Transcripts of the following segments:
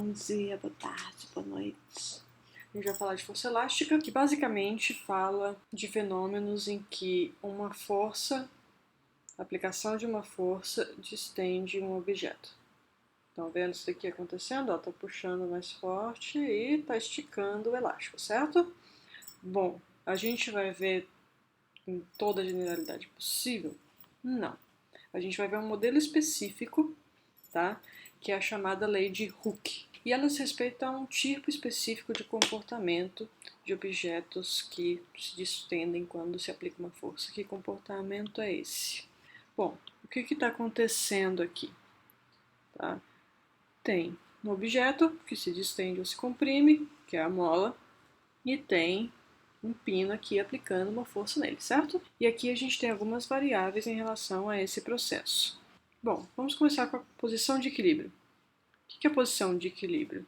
Bom dia, boa tarde, boa noite. A gente vai falar de força elástica, que basicamente fala de fenômenos em que uma força, a aplicação de uma força, distende um objeto. Estão vendo isso daqui acontecendo? Ó, tá puxando mais forte e tá esticando o elástico, certo? Bom, a gente vai ver em toda a generalidade possível? Não. A gente vai ver um modelo específico, tá? Que é a chamada lei de Hooke. E ela se respeita a um tipo específico de comportamento de objetos que se distendem quando se aplica uma força. Que comportamento é esse? Bom, o que está acontecendo aqui? Tá? Tem um objeto que se distende ou se comprime, que é a mola, e tem um pino aqui aplicando uma força nele, certo? E aqui a gente tem algumas variáveis em relação a esse processo. Bom, vamos começar com a posição de equilíbrio. O que é a posição de equilíbrio?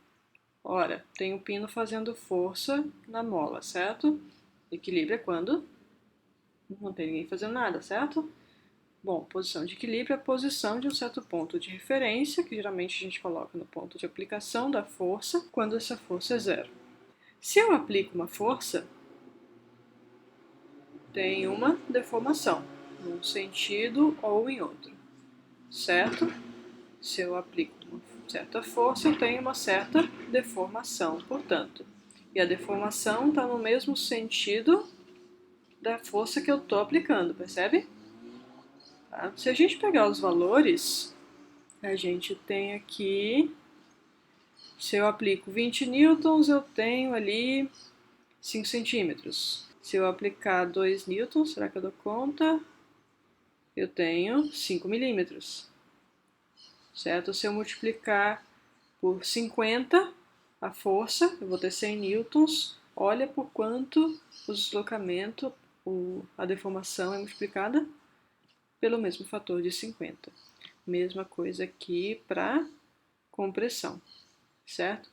Ora, tem o pino fazendo força na mola, certo? Equilíbrio é quando não tem ninguém fazendo nada, certo? Bom, posição de equilíbrio é a posição de um certo ponto de referência, que geralmente a gente coloca no ponto de aplicação da força, quando essa força é zero. Se eu aplico uma força, tem uma deformação, num sentido ou em outro, certo? Se eu aplico uma certa força, eu tenho uma certa deformação, portanto. E a deformação está no mesmo sentido da força que eu estou aplicando, percebe? Tá? Se a gente pegar os valores, a gente tem aqui, se eu aplico 20 newtons, eu tenho ali 5 centímetros. Se eu aplicar 2 newtons, será que eu dou conta? Eu tenho 5 milímetros. Certo? Se eu multiplicar por 50 a força, eu vou ter 100 newtons. Olha por quanto o deslocamento, a deformação é multiplicada pelo mesmo fator de 50. Mesma coisa aqui para compressão, certo?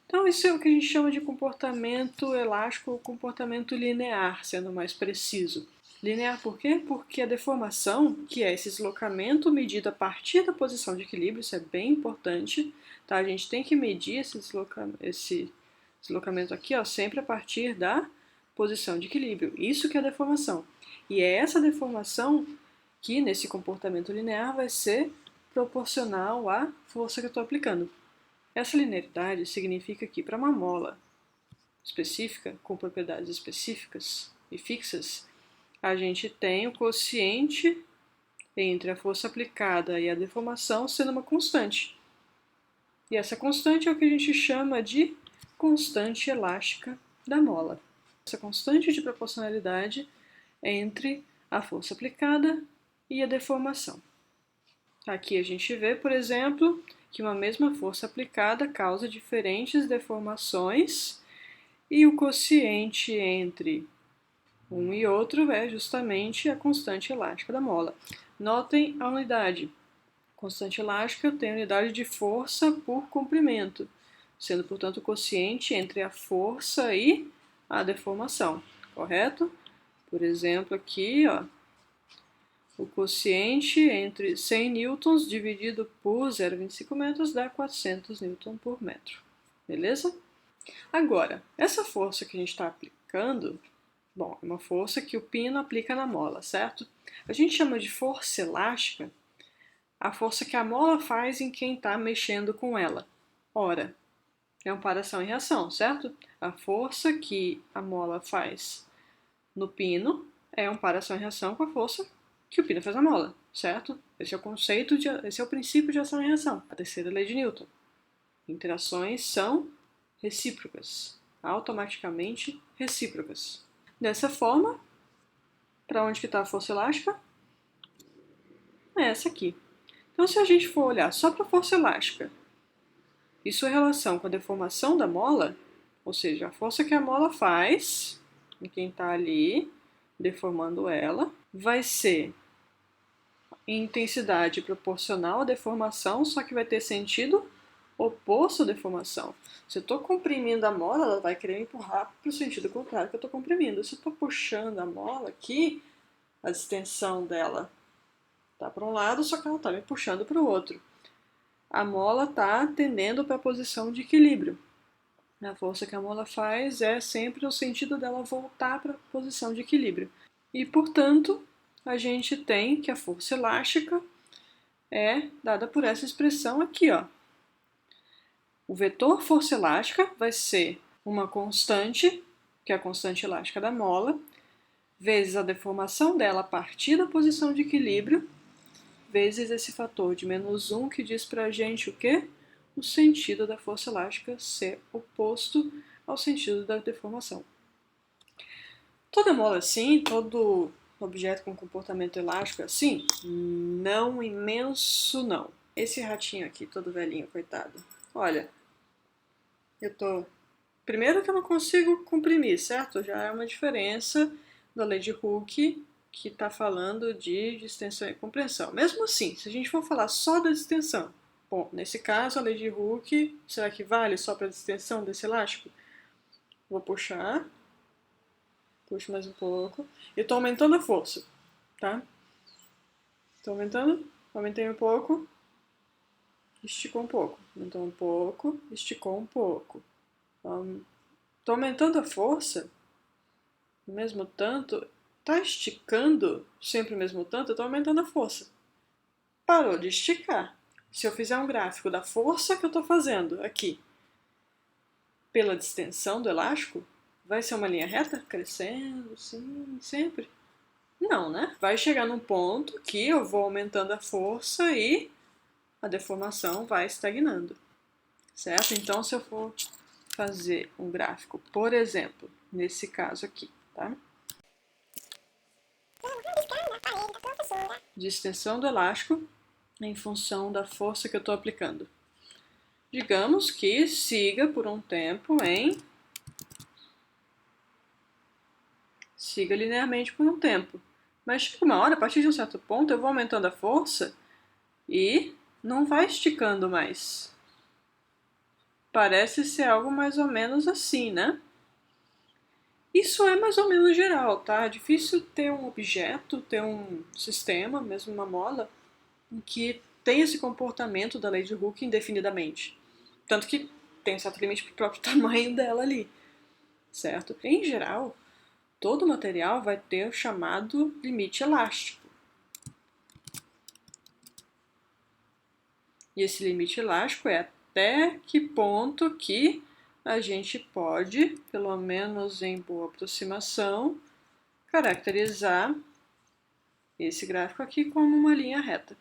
Então, isso é o que a gente chama de comportamento elástico ou comportamento linear, sendo mais preciso. Linear por quê? Porque a deformação, que é esse deslocamento medido a partir da posição de equilíbrio, isso é bem importante, tá? A gente tem que medir esse deslocamento aqui, ó, sempre a partir da posição de equilíbrio. Isso que é a deformação. E é essa deformação que, nesse comportamento linear, vai ser proporcional à força que eu estou aplicando. Essa linearidade significa que para uma mola específica, com propriedades específicas e fixas, a gente tem o quociente entre a força aplicada e a deformação sendo uma constante. E essa constante é o que a gente chama de constante elástica da mola. Essa constante de proporcionalidade entre a força aplicada e a deformação. Aqui a gente vê, por exemplo, que uma mesma força aplicada causa diferentes deformações e o quociente entre um e outro é justamente a constante elástica da mola. Notem a unidade. Constante elástica tem a unidade de força por comprimento, sendo, portanto, o quociente entre a força e a deformação, correto? Por exemplo, aqui, ó, o quociente entre 100 newtons dividido por 0,25 metros dá 400 newtons por metro, beleza? Agora, essa força que a gente está aplicando, bom, é uma força que o pino aplica na mola, certo? A gente chama de força elástica a força que a mola faz em quem está mexendo com ela. Ora, é uma ação e reação, certo? A força que a mola faz no pino é uma ação e reação com a força que o pino faz na mola, certo? Esse é o conceito, esse é o princípio de ação e reação, a terceira lei de Newton. Interações são recíprocas, automaticamente recíprocas. Dessa forma, para onde que está a força elástica? É essa aqui. Então, se a gente for olhar só para a força elástica e sua relação com a deformação da mola, ou seja, a força que a mola faz em quem está ali deformando ela, vai ser em intensidade proporcional à deformação, só que vai ter sentido oposto à deformação. Se eu estou comprimindo a mola, ela vai querer me empurrar para o sentido contrário que eu estou comprimindo. Se eu estou puxando a mola aqui, a extensão dela está para um lado, só que ela está me puxando para o outro. a mola está tendendo para a posição de equilíbrio. A força que a mola faz é sempre o sentido dela voltar para a posição de equilíbrio. E, portanto, a gente tem que a força elástica é dada por essa expressão aqui, ó. O vetor força elástica vai ser uma constante, que é a constante elástica da mola, vezes a deformação dela a partir da posição de equilíbrio, vezes esse fator de -1 que diz pra gente o quê? O sentido da força elástica ser oposto ao sentido da deformação. Toda mola é assim, todo objeto com comportamento elástico é assim? Não imenso, não. Esse ratinho aqui, todo velhinho, coitado. Olha, primeiro que eu não consigo comprimir, certo? Já é uma diferença da lei de Hooke, que está falando de distensão e compressão. Mesmo assim, se a gente for falar só da distensão, bom, nesse caso a lei de Hooke, será que vale só para a distensão desse elástico? Vou puxar, puxo mais um pouco, e estou aumentando a força, tá? Estou aumentando, aumentei um pouco, esticou um pouco, aumentou um pouco, esticou um pouco. Estou aumentando a força, o mesmo tanto, tá esticando sempre o mesmo tanto, eu tô aumentando a força. Parou de esticar. Se eu fizer um gráfico da força que eu tô fazendo aqui pela distensão do elástico, vai ser uma linha reta? Crescendo, sim, sempre? Não, né? Vai chegar num ponto que eu vou aumentando a força e a deformação vai estagnando, certo? Então, se eu for fazer um gráfico, por exemplo, nesse caso aqui, tá? De extensão do elástico em função da força que eu estou aplicando. Digamos que siga por um tempo siga linearmente por um tempo. Mas chega uma hora, a partir de um certo ponto, eu vou aumentando a força e não vai esticando mais. Parece ser algo mais ou menos assim, né? Isso é mais ou menos geral, tá? É difícil ter um objeto, ter um sistema, mesmo uma mola, que tem esse comportamento da lei de Hooke indefinidamente. Tanto que tem um certo limite para o próprio tamanho dela ali, certo? Em geral, todo material vai ter o chamado limite elástico. E esse limite elástico é até que ponto que a gente pode, pelo menos em boa aproximação, caracterizar esse gráfico aqui como uma linha reta.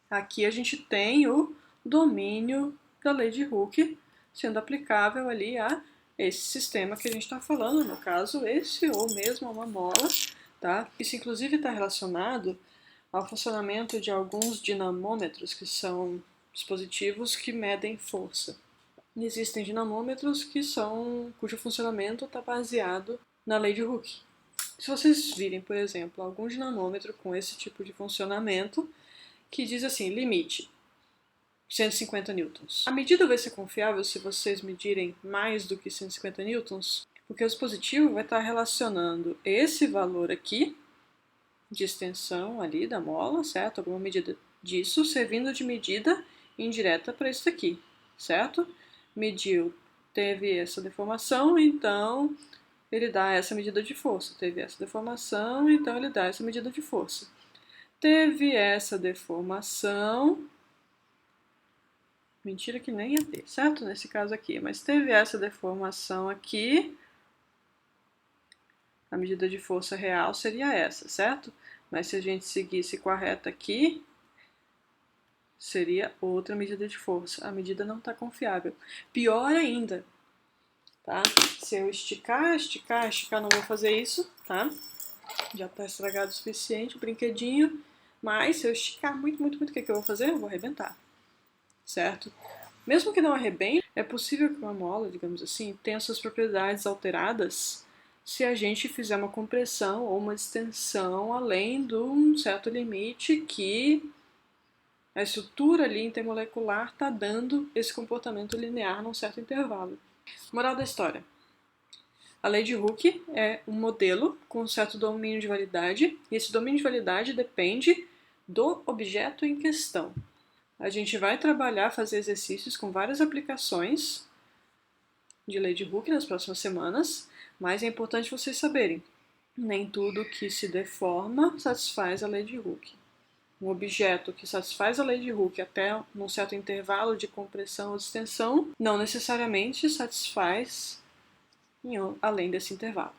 Aqui a gente tem o domínio da lei de Hooke sendo aplicável ali a esse sistema que a gente está falando, no caso esse ou mesmo uma mola, tá? Isso inclusive está relacionado ao funcionamento de alguns dinamômetros, que são dispositivos que medem força. E existem dinamômetros cujo funcionamento está baseado na lei de Hooke. Se vocês virem, por exemplo, algum dinamômetro com esse tipo de funcionamento, que diz assim, limite 150 newtons. A medida vai ser confiável se vocês medirem mais do que 150 newtons, porque o dispositivo vai estar relacionando esse valor aqui de extensão ali da mola, certo? Alguma medida disso, servindo de medida indireta para isso aqui, certo? Mediu, teve essa deformação, então ele dá essa medida de força. Teve essa deformação, então ele dá essa medida de força. Teve essa deformação, mentira que nem ia ter, certo? Nesse caso aqui, mas teve essa deformação aqui, a medida de força real seria essa, certo? Mas se a gente seguisse com a reta aqui, seria outra medida de força. A medida não está confiável. Pior ainda, tá? Se eu esticar, não vou fazer isso, tá? Já está estragado o suficiente o brinquedinho. Mas se eu esticar muito, o que eu vou fazer? Eu vou arrebentar, certo? Mesmo que não arrebente, é possível que uma mola, digamos assim, tenha suas propriedades alteradas se a gente fizer uma compressão ou uma extensão além de um certo limite que a estrutura ali intermolecular está dando esse comportamento linear num certo intervalo. Moral da história. A lei de Hooke é um modelo com um certo domínio de validade, e esse domínio de validade depende do objeto em questão. A gente vai trabalhar, fazer exercícios com várias aplicações de lei de Hooke nas próximas semanas, mas é importante vocês saberem, nem tudo que se deforma satisfaz a lei de Hooke. Um objeto que satisfaz a lei de Hooke até um certo intervalo de compressão ou extensão não necessariamente satisfaz além desse intervalo.